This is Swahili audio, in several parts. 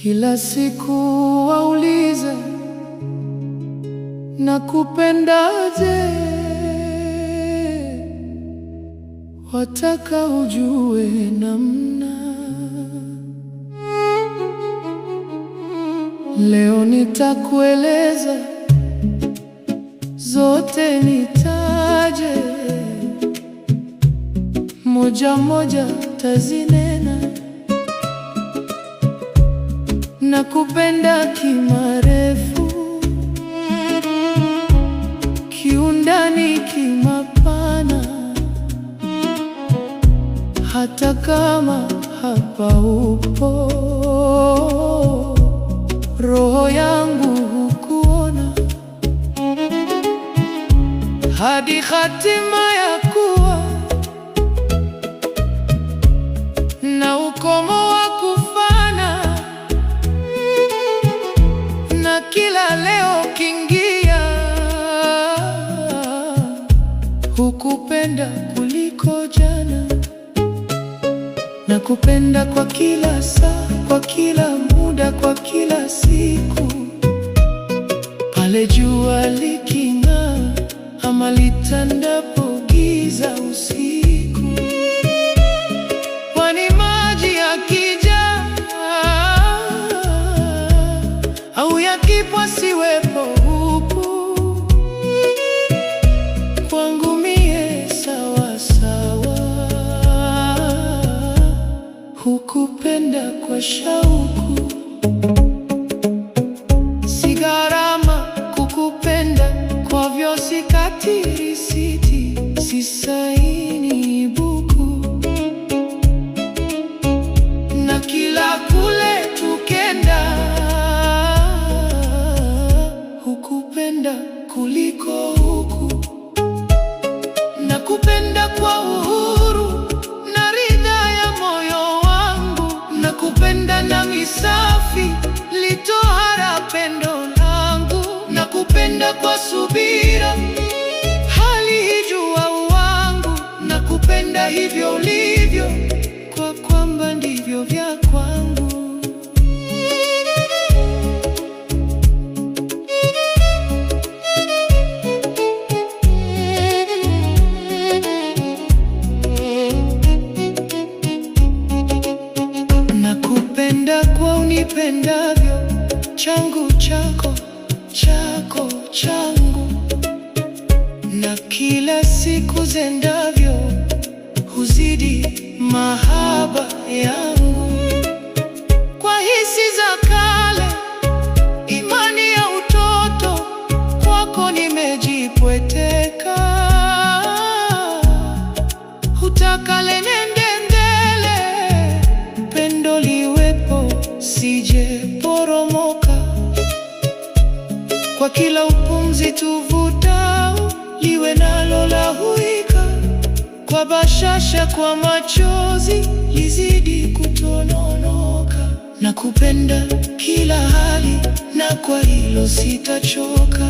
Kila siku waulize nakupendaje, wataka ujue namna. Leo nitakueleza zote, nitaje moja moja, tazinena. Nakupenda kimarefu, kiundani, kimapana, hata kama hapa upo, roho yangu hukuona, hadi hatima ya kuwa na ukomo wa kufana. Na kila leo kingia, hukupenda kuliko jana. Nakupenda kwa kila saa, kwa kila muda, kwa kila siku. Pale jua liking'aa ama litandapo giza usiku, kwani maji yakijaa au yakipwa siwepo upu, kwangu mie sawa sawa. Hukupenda kwa shauku, si gharama kukupenda, kwavyo sikati risiti, si saini buku. Na kila kule tukenda, hukupenda kuliko huku. Nakupenda kwa uhuru na ridha ya moyo wangu. Nakupenda na misafi litohara pendo langu. Nakupenda kwa subira hali hijua wangu. Nakupenda hivyo ulivyo, kwa kwamba ndivyo vya kwangu. Nakupenda kwa unipendavyo, changu chako, chako changu. Na kila siku zendavyo, huzidi mahaba yangu. Kwa hisi za kale, imani ya utoto, kwako nimejipweteka. Hutaka lenende mbele, pendo liwepo, sije poromoka. Kwa kila upumzi tuvutao, liwe nalo la huika. Kwa bashasha, kwa machozi, lizidi kutononoka. Nakupenda kila hali, na kwa hilo sitachoka.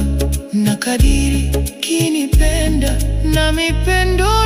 Na kadiri kinipenda, na mipendo